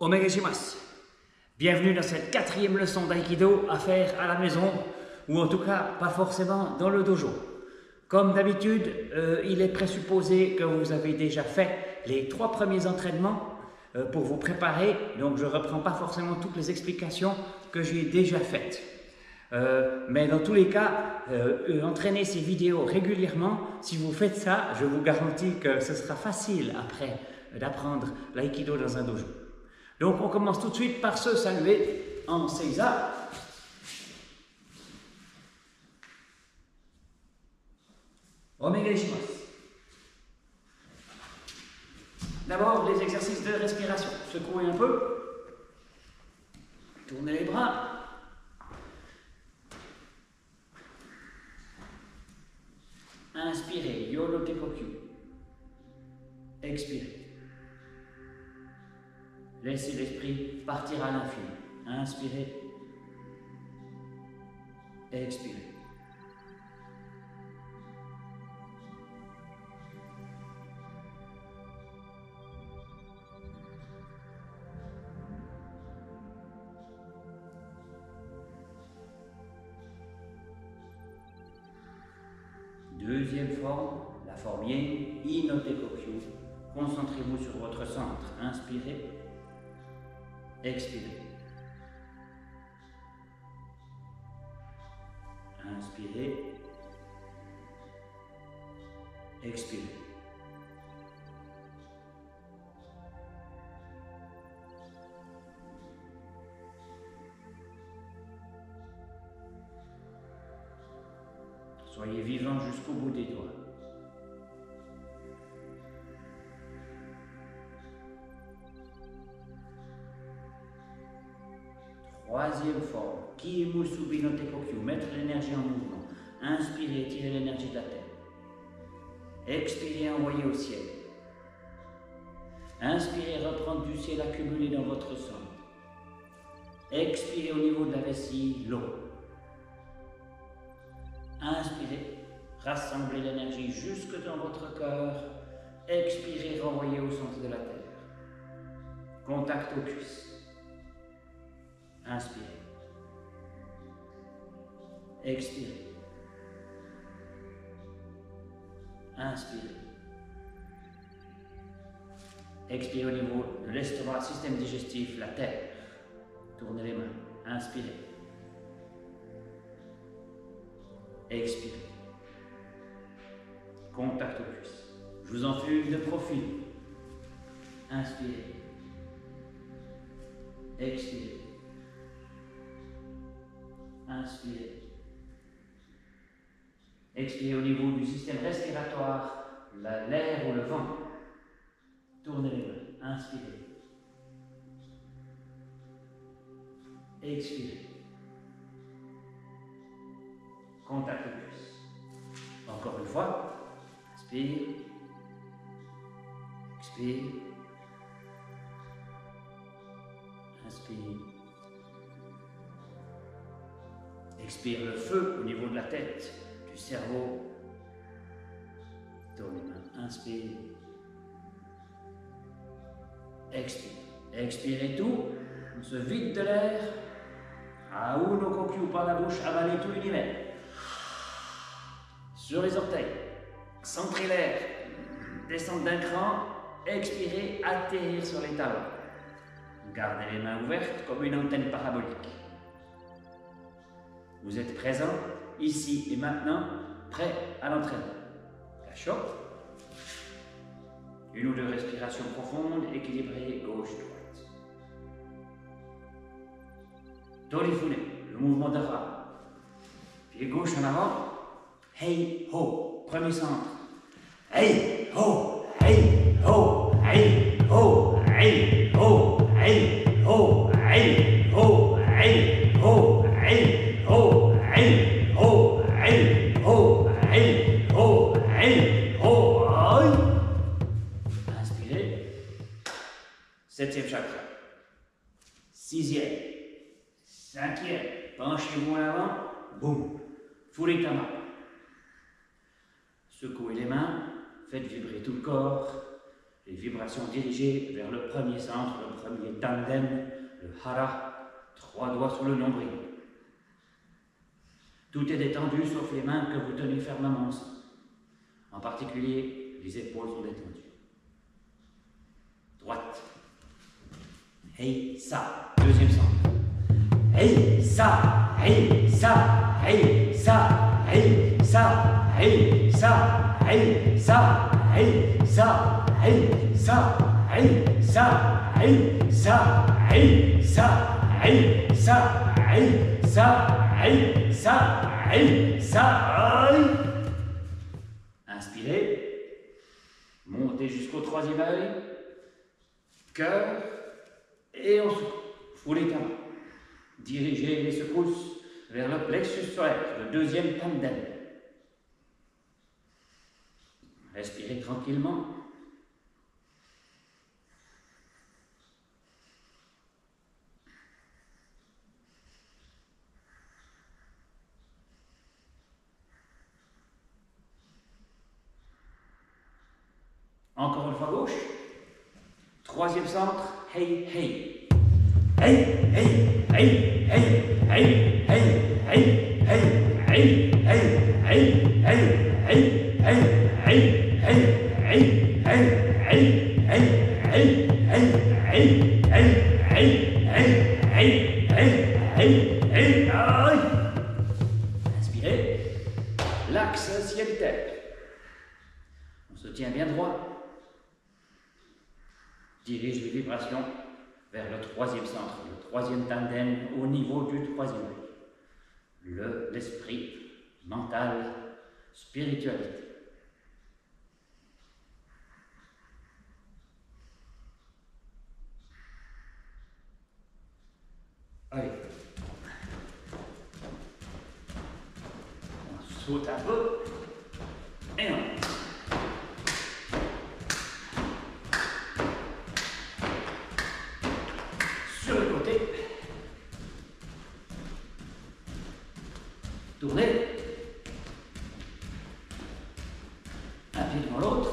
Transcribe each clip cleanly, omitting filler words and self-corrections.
Omegashimasu. Bienvenue dans cette 4e leçon d'aïkido à faire à la maison, ou en tout cas pas forcément dans le dojo. Comme d'habitude, il est présupposé que vous avez déjà fait les 3 premiers entraînements pour vous préparer, donc je ne reprends pas forcément toutes les explications que j'ai déjà faites. Mais dans tous les cas, entraînez ces vidéos régulièrement. Si vous faites ça, je vous garantis que ce sera facile après d'apprendre l'aïkido dans un dojo. Donc on commence tout de suite par se saluer en seiza. Omegashimasu. D'abord les exercices de respiration. Secouez un peu. Tournez les bras. Inspirez, Yo no Tekokyu. Expirez. Laissez l'esprit partir à l'infini. Inspirez. Expirez. Deuxième forme, la forme Yin, I no Tekokyu. Concentrez-vous sur votre centre. Inspirez. Expirez. Inspirez. Expirez. Soyez vivant jusqu'au bout des doigts. Troisième forme, Ki-musubi no Tekokyu, mettre l'énergie en mouvement. Inspirez, tirez l'énergie de la terre. Expirez, envoyez au ciel. Inspirez, reprendre du ciel accumulé dans votre centre. Expirez au niveau de la vessie, l'eau. Inspirez, rassemblez l'énergie jusque dans votre cœur. Expirez, renvoyez au centre de la terre. Contact aux cuisses. Inspirez. Expirez. Inspirez. Expirez au niveau de l'estomac, système digestif, la terre. Tournez les mains. Inspirez. Expirez. Contact aux cuisses. Je vous enfume de profil. Inspirez. Expirez. Inspirez. Expirez au niveau du système respiratoire, l'air ou le vent. Tournez les mains. Inspirez. Expirez. Contact aux cuisses. Encore une fois. Inspire. Expire. Inspire. Expire le feu au niveau de la tête, du cerveau. Tourne les mains. Inspire. Expire. Expirez tout. On se vide de l'air. Aou no Kokyu par la bouche, avalez tout l'univers. Sur les orteils. Centrez l'air. Descendre d'un cran. Expirez. Atterrir sur les talons. Gardez les mains ouvertes comme une antenne parabolique. Vous êtes présent, ici et maintenant, prêt à l'entraînement. Cachot. Une ou deux respirations profondes, équilibrées, gauche-droite. Torifune, le mouvement d'ara. Pied gauche en avant. Hey, ho. Premier centre. Hey, ho. Hey, ho. Hey, ho. Hey, ho. Hey, ho. Hey, ho. Hey, ho. Hey. Ho, hey, ho, hey, ho, hey, ho, hey, ho, hey. Inspirez. 7e chakra. 6e. 5e. Penchez-vous en avant. Boum. Furikama. Secouez les mains. Faites vibrer tout le corps. les vibrations dirigées vers le premier centre, le premier tandem, le hara, 3 doigts sous le nombril. Tout est détendu sauf les mains que vous tenez fermement ensemble. En particulier, les épaules sont détendues. Droite. Hey, ça. Deuxième centre. Hey, ça. Hey, ça. Hey, ça. Hey, ça. Hey, ça. Hey, ça. Hey, ça. Hey, ça. Hey, ça. Hey, ça. Hey, ça. Hey, ça. Hey, ça. Hey, ça. Hey, ça. Inspirez. Montez jusqu'au 3e œil. Cœur. Et on souffle. Foulez ta main. Dirigez les secousses vers le plexus solaire, le 2e tandem. Respirez tranquillement. Encore une fois gauche. 3e centre. Hey, hey. Hey, hey, hey, hey, hey, hey, hey, hey, hey, hey, hey, hey, hey, hey, hey, hey, hey, hey. Inspirez. L'axe ciel-terre. On se tient bien droit. Dirige les vibrations vers le 3e centre, le 3e tandem au niveau du 3e œil. L'esprit, mental, spiritualité. Allez. On saute un peu et on... Tournez. Un pied devant l'autre.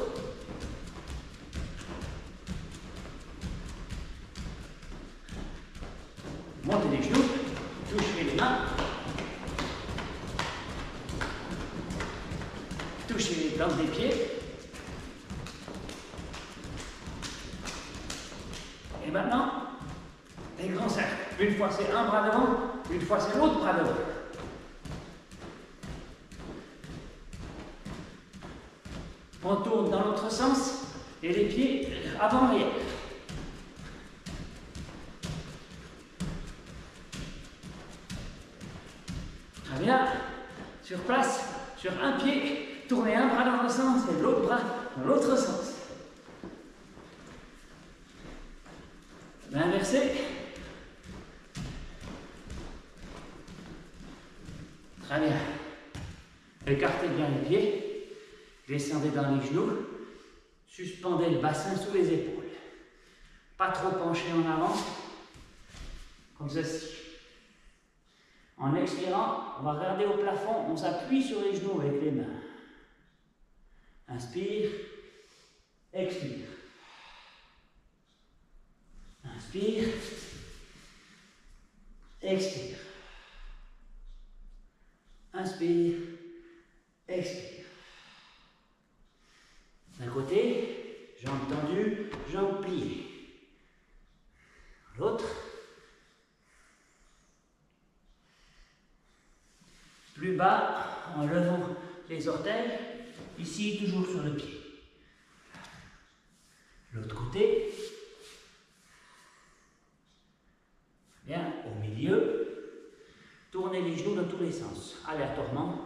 Montez les genoux. Touchez les mains. Touchez les plantes des pieds. Et maintenant, les grands cercles. Une fois c'est un bras devant, une fois c'est l'autre bras devant. On tourne dans l'autre sens et les pieds avant-arrière. Très bien. Sur place, sur un pied, tournez un bras dans le sens et l'autre bras dans l'autre sens. Inversé. Très bien. Écartez bien les pieds. Descendez dans les genoux, suspendez le bassin sous les épaules. Pas trop penché en avant, comme ceci. En expirant, on va regarder au plafond, on s'appuie sur les genoux avec les mains. Inspire, expire. Inspire, expire. Inspire, expire. D'un côté, jambes tendues, jambes pliées. L'autre. Plus bas, en levant les orteils, ici toujours sur le pied. L'autre côté. Bien, au milieu, tournez les genoux dans tous les sens, aléatoirement.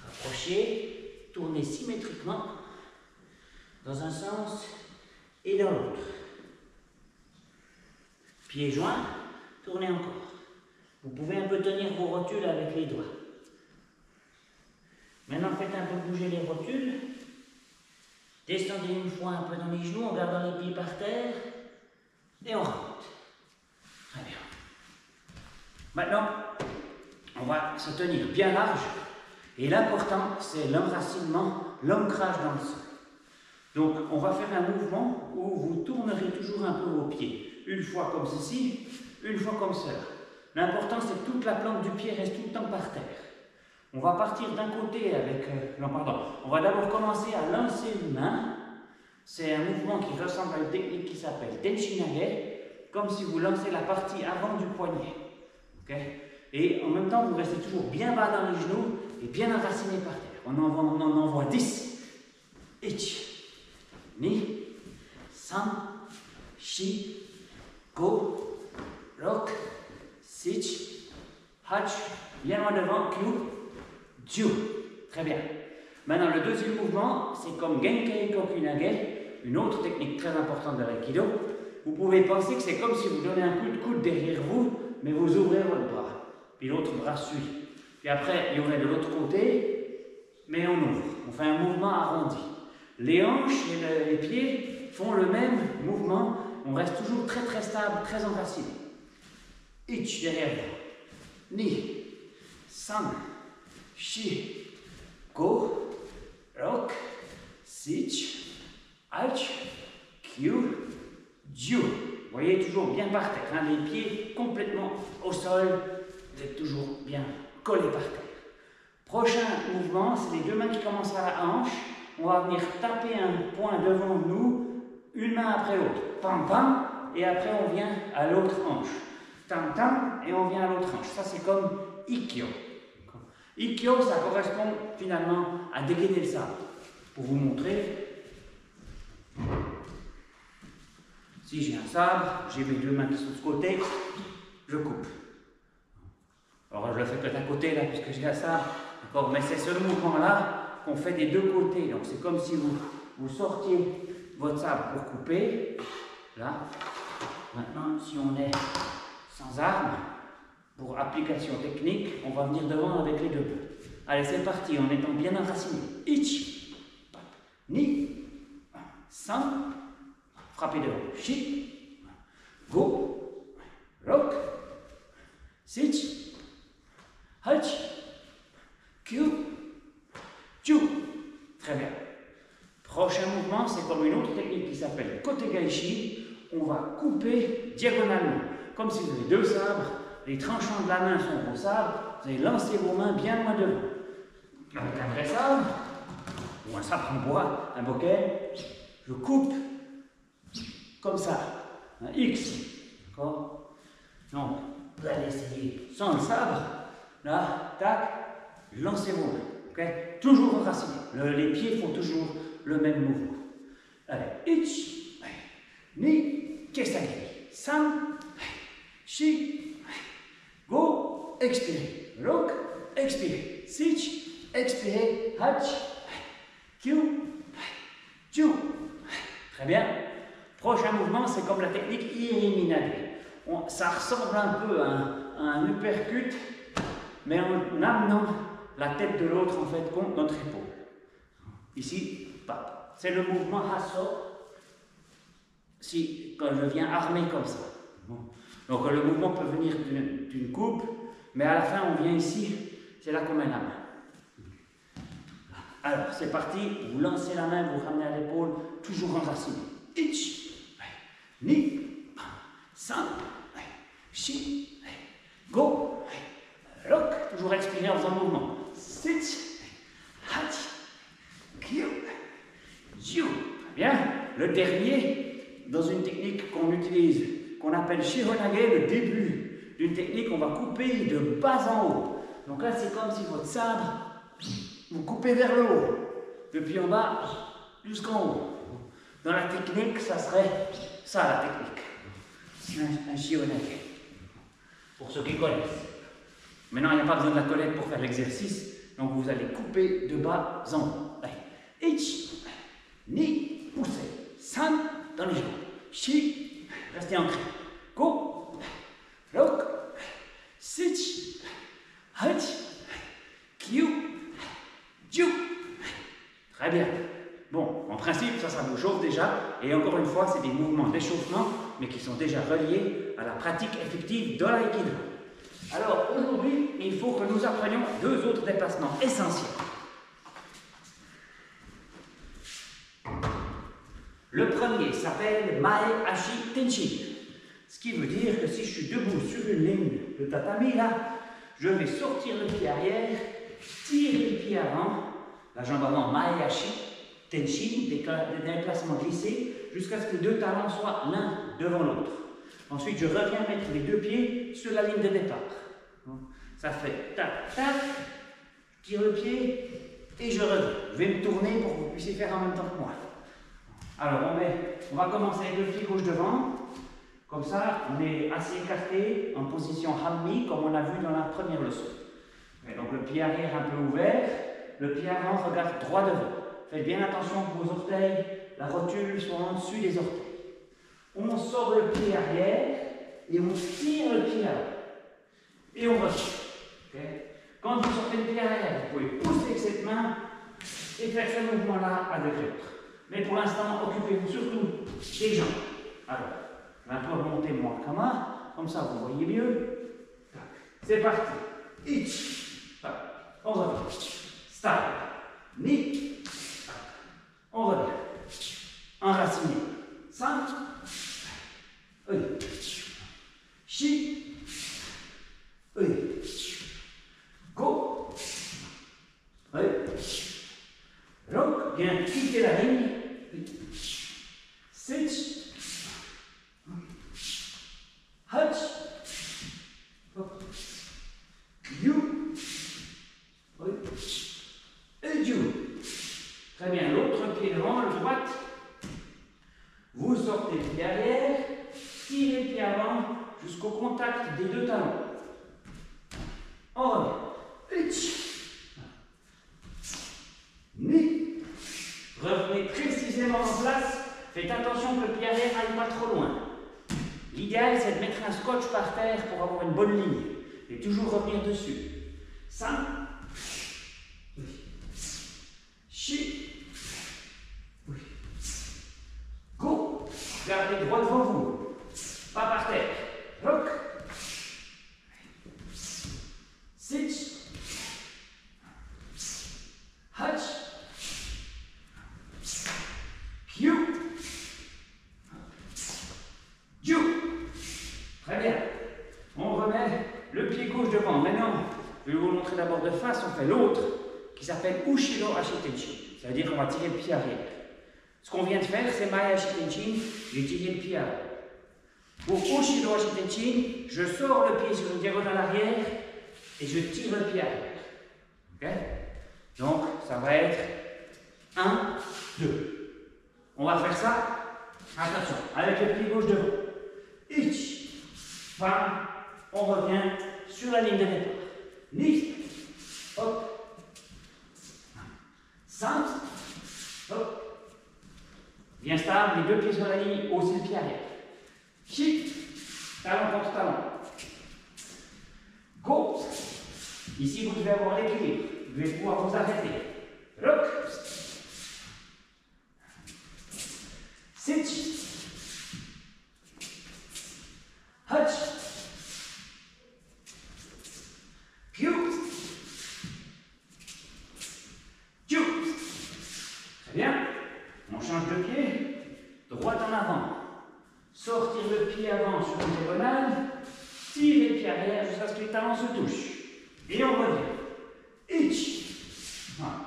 Approchez, tournez symétriquement dans un sens et dans l'autre. Pieds joints, tournez encore. Vous pouvez un peu tenir vos rotules avec les doigts. Maintenant, faites un peu bouger les rotules. Descendez une fois un peu dans les genoux en gardant les pieds par terre. Et on remonte. Très bien. Maintenant, on va se tenir bien large. Et l'important, c'est l'enracinement, l'ancrage dans le sol. Donc, on va faire un mouvement où vous tournerez toujours un peu vos pieds. Une fois comme ceci, une fois comme cela. L'important, c'est que toute la plante du pied reste tout le temps par terre. On va partir d'un côté avec... on va d'abord commencer à lancer une main. C'est un mouvement qui ressemble à une technique qui s'appelle Tenchinage, comme si vous lancez la partie avant du poignet. Okay? Et en même temps, vous restez toujours bien bas dans les genoux et bien enraciné par terre. On en envoie 10. Ich, ni, san, shi, go, rock, sich, hach, bien loin devant, kyu, jiu. Très bien. Maintenant, le deuxième mouvement, c'est comme Genkei Kokunage, une autre technique très importante de l'aïkido. Vous pouvez penser que c'est comme si vous donnez un coup de coude derrière vous, mais vous ouvrez votre bras. Puis l'autre bras suit. Puis après, il y aurait de l'autre côté, mais on ouvre. On fait un mouvement arrondi. Les hanches et les pieds font le même mouvement. On reste toujours très très stable, très enraciné. Ich derrière vous. Ni, san, shi, go, rock, sich, hach, kyu, jiu. Vous voyez, toujours bien par terre. Hein, les pieds complètement au sol. Vous êtes toujours bien collés par terre. Prochain mouvement, c'est les deux mains qui commencent à la hanche. On va venir taper un point devant nous, une main après l'autre. Pam pam, et après on vient à l'autre hanche. Tam tam, et on vient à l'autre hanche. Ça c'est comme Ikkyo. Ikkyo, ça correspond finalement à dégainer le sabre. Pour vous montrer, si j'ai un sabre, j'ai mes deux mains qui sont de ce côté, je coupe. Alors je le fais que d'un côté là, puisque j'ai un sabre, d'accord, mais c'est ce mouvement-là qu'on fait des deux côtés. Donc c'est comme si vous sortiez votre sabre pour couper. Là, maintenant, si on est sans arme, pour application technique, on va venir devant avec les deux mains. Allez, c'est parti, en étant bien enraciné. Ich, ni, san, frappez devant. Shi, go, rock, sich, hach, kyu, jiu. Très bien. Prochain mouvement, c'est comme une autre technique qui s'appelle Kotegaishi. On va couper diagonalement. Comme si vous avez deux sabres, les tranchants de la main sont vos sabres, vous allez lancer vos mains bien loin devant. Avec un vrai sabre, ou un sabre en bois, un bokeh, je coupe comme ça, un X. D'accord? Donc, vous allez essayer sans le sabre, là, tac, lancez vos mains. Okay? Toujours enraciné. Les pieds font toujours le même mouvement. Allez, ich, ni, kesagiri, san, shi, go, expirez, rock, expirez, sich, expirez, hach, kyu, jiu. Très bien. Prochain mouvement, c'est comme la technique Iriminage. Ça ressemble un peu à un uppercut, mais en amenant la tête de l'autre en fait contre notre épaule. Ici, pas. C'est le mouvement Hasso. Si, quand je viens armé comme ça. Bon. Donc le mouvement peut venir d'une coupe, mais à la fin on vient ici, c'est là qu'on met la main. Alors c'est parti, vous lancez la main, vous ramenez à l'épaule, toujours enraciné. Ich, ni, san, shi, go, rock, toujours expirer en faisant le mouvement. Sich, hach, kyu, jiu. Bien. Le dernier, dans une technique qu'on utilise, qu'on appelle Shihonage, le début d'une technique, on va couper de bas en haut. Donc là, c'est comme si votre sabre, vous coupez vers le haut, depuis en bas jusqu'en haut. Dans la technique, ça serait ça la technique. Un Shihonage. Pour ceux qui connaissent. Maintenant, il n'y a pas besoin de la collette pour faire l'exercice. Donc vous allez couper de bas en haut. Allez. Ich, ni, poussez. San, dans les jambes. Shi, restez ancré. Go, rock, sich, hach, kyu, jiu. Très bien. Bon, en principe, ça vous chauffe déjà. Et encore une fois, c'est des mouvements d'échauffement, mais qui sont déjà reliés à la pratique effective de l'aïkido. Alors, aujourd'hui, il faut que nous apprenions deux autres déplacements essentiels. Le premier s'appelle Mae Ashi Tenchin. Ce qui veut dire que si je suis debout sur une ligne de tatami, là, je vais sortir le pied arrière, tirer le pied avant, la jambe avant Mae Ashi Tenchin, déplacement glissé, jusqu'à ce que les deux talons soient l'un devant l'autre. Ensuite, je reviens mettre les deux pieds sur la ligne de départ. Ça fait tac, tac, je tire le pied et je reviens. Je vais me tourner pour que vous puissiez faire en même temps que moi. Alors, on va commencer avec le pied gauche devant. Comme ça, on est assez écarté en position hammi, comme on a vu dans la première leçon. Et donc, le pied arrière un peu ouvert, le pied avant regarde droit devant. Faites bien attention que vos orteils, la rotule soit en dessus des orteils. On sort le pied arrière et on tire le pied avant. Et on revient. Okay? Quand vous sortez le pied arrière, vous pouvez pousser avec cette main et faire ce mouvement-là avec l'autre. Mais pour l'instant, occupez-vous surtout des jambes. Alors, je vais un peu remonter mon kama, comme ça vous voyez mieux. C'est parti. Ich. On revient. Style. Ni. On revient. Enraciné. San. Oui. Shi. Oui. Go. Oui. Rock. Bien quitter la ligne. Sit. Hutch. You. Oui. Et you. Très bien. L'autre pied devant, le droite. Vous sortez le pied arrière, tirez le pied avant jusqu'au contact des deux talons. On revient. Ni. Revenez précisément en place. Faites attention que le pied arrière n'aille pas trop loin. L'idéal, c'est de mettre un scotch par terre pour avoir une bonne ligne. Et toujours revenir dessus. San. Oui. Shi. Oui. Go. Gardez droit devant vous. Pas par terre. Rock. Sit. Hutch. Q. Ju. Très bien. On remet le pied gauche devant. Maintenant, je vais vous montrer d'abord de face. On fait l'autre qui s'appelle Ushiro Ashitenchin. Ça veut dire qu'on va tirer le pied arrière. Ce qu'on vient de faire, c'est Mae Ashi Tenchin. J'ai tiré le pied avant. Pour Ushiro Ashitenchin, je sors le pied sur une diagonale arrière et je tire le pied arrière. Okay? Donc, ça va être 1, 2. On va faire ça, attention, avec le pied gauche devant. Ich, bam, on revient sur la ligne de départ. Ni, hop, 5, hop. Bien stable, les deux pieds sur la ligne, aussi le pied arrière. Chi, talon contre talon. Go. Ici, vous devez avoir l'équilibre. Vous devez pouvoir vous arrêter. Rock. Sit. Hutch. Q. Ju. Très bien. On change de pied. Droite en avant. Sortir le pied avant sur une diagonale. Tirer le pied arrière jusqu'à ce que les talons se touchent. Et on revient. Ich. Voilà.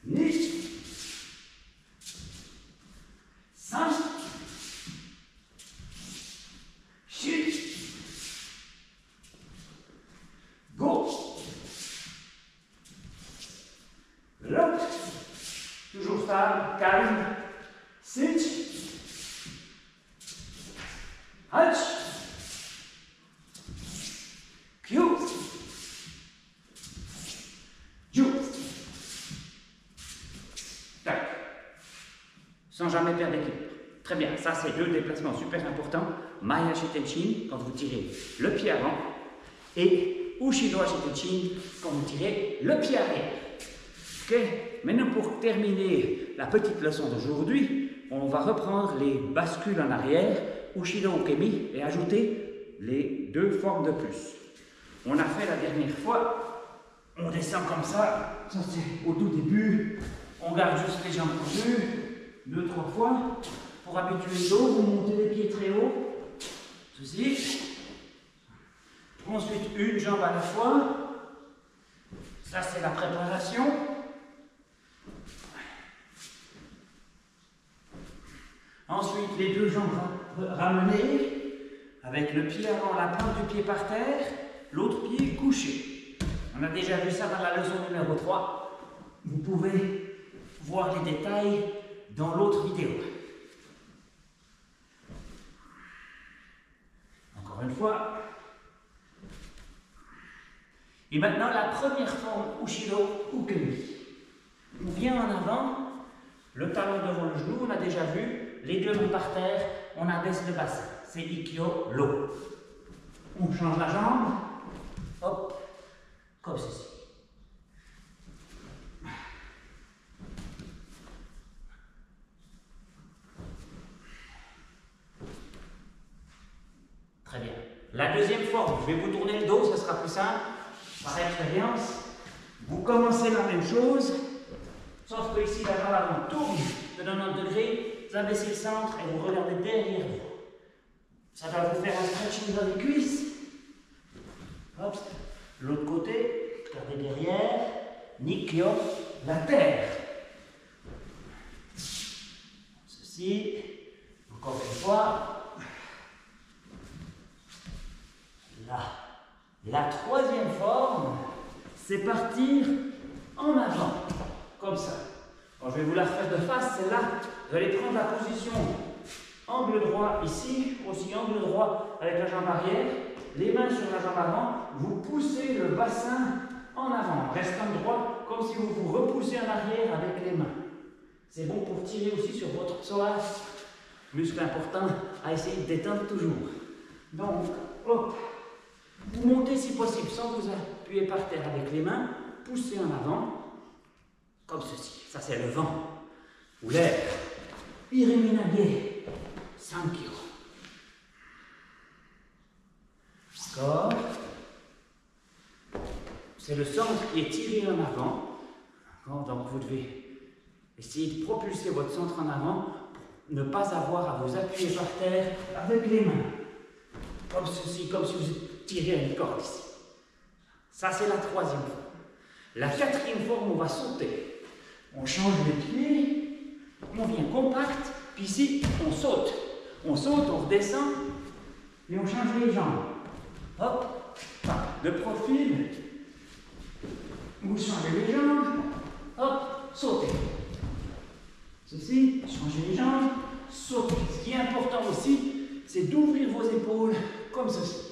Ni. 5. Shi. Go. Lock. Toujours stable, calme. Sit. Hutch. Q. Ju. Tac. Sans jamais perdre d'équilibre. Très bien, ça c'est deux déplacements super importants. Mae Ashi Tenchin quand vous tirez le pied avant et Ushiro Ashi Tenchin quand vous tirez le pied arrière. Ok. Maintenant pour terminer la petite leçon d'aujourd'hui, on va reprendre les bascules en arrière, Ushiro Ukemi, et ajouter les deux formes de plus. On a fait la dernière fois, on descend comme ça c'est au tout début, on garde juste les jambes tendues, 2-3 fois. Pour habituer le dos, vous montez les pieds très haut. Ceci. Ensuite, une jambe à la fois. Ça, c'est la préparation. Ensuite, les deux jambes ramenées, avec le pied avant, la plante du pied par terre, l'autre pied couché. On a déjà vu ça dans la leçon numéro 3. Vous pouvez voir les détails dans l'autre vidéo. Encore une fois. Et maintenant, la première forme Ushiro Ukemi. On vient en avant, le talon devant le genou, on a déjà vu, les deux mains par terre, on abaisse le bassin. C'est Ikkyo Lo. On change la jambe, hop, comme ceci. Très bien. La deuxième forme, je vais vous tourner le dos, ce sera plus simple. Par expérience, vous commencez la même chose, sauf que ici la jambe avant tourne de 90 degrés, vous abaissez le centre et vous regardez derrière vous. Ça va vous faire un stretching dans les cuisses. Hop, l'autre côté, regardez derrière, Nikkyo, la terre. Ceci, encore une fois, là. La troisième forme, c'est partir en avant, comme ça. Alors, je vais vous la refaire de face, celle-là. Vous allez prendre la position angle droit ici, aussi angle droit avec la jambe arrière, les mains sur la jambe avant, vous poussez le bassin en avant, restant droit, comme si vous vous repoussez en arrière avec les mains. C'est bon pour tirer aussi sur votre psoas, muscle important à essayer de détendre toujours. Donc, hop. Vous montez si possible sans vous appuyer par terre avec les mains, poussez en avant, comme ceci. Ça c'est le vent, ou l'air. Iriminage, Sankyo. Encore. C'est le centre qui est tiré en avant. Donc vous devez essayer de propulser votre centre en avant pour ne pas avoir à vous appuyer par terre avec les mains. Comme ceci, comme si vous tirez à une corde ici. Ça, c'est la troisième forme. La quatrième forme, on va sauter. On change les pieds, on vient compact, puis ici, on saute. On saute, on redescend, et on change les jambes. Hop, de profil, vous changez les jambes, hop, sautez. Ceci, changez les jambes, sautez. Ce qui est important aussi, c'est d'ouvrir vos épaules comme ceci.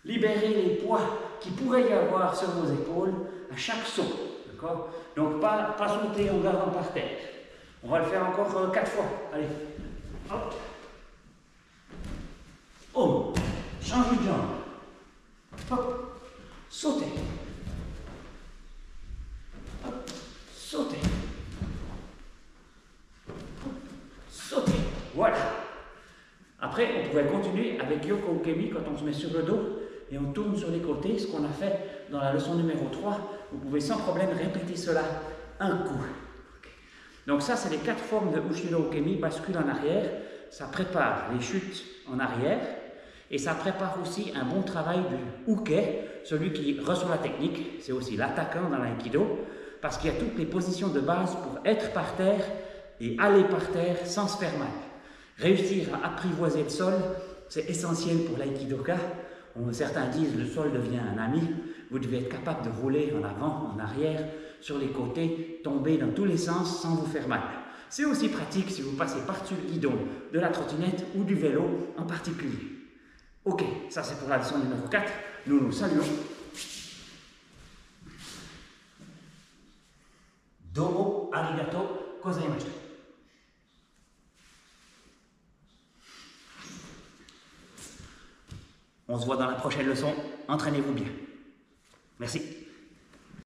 Libérez les poids qui pourrait y avoir sur vos épaules à chaque saut. D'accord? Donc pas sauter en gardant par terre. On va le faire encore 4 fois. Allez. Hop. Oh. Changez de jambe. Hop. Sautez. Hop. Sautez. Hop. Sautez. Voilà. Après, on pourrait continuer avec Yoko Ukemi quand on se met sur le dos et on tourne sur les côtés, ce qu'on a fait dans la leçon numéro 3. Vous pouvez sans problème répéter cela un coup. Okay. Donc ça, c'est les 4 formes de Ushiro Ukemi, bascule en arrière. Ça prépare les chutes en arrière et ça prépare aussi un bon travail du uke, celui qui reçoit la technique. C'est aussi l'attaquant dans l'aïkido parce qu'il y a toutes les positions de base pour être par terre et aller par terre sans se faire mal. Réussir à apprivoiser le sol, c'est essentiel pour l'aïkidoka. Certains disent le sol devient un ami. Vous devez être capable de rouler en avant, en arrière, sur les côtés, tomber dans tous les sens sans vous faire mal. C'est aussi pratique si vous passez par-dessus le guidon de la trottinette ou du vélo en particulier. Ok, ça c'est pour la leçon numéro 4. Nous nous saluons. Domo arigato gozaimashita. On se voit dans la prochaine leçon. Entraînez-vous bien. Merci.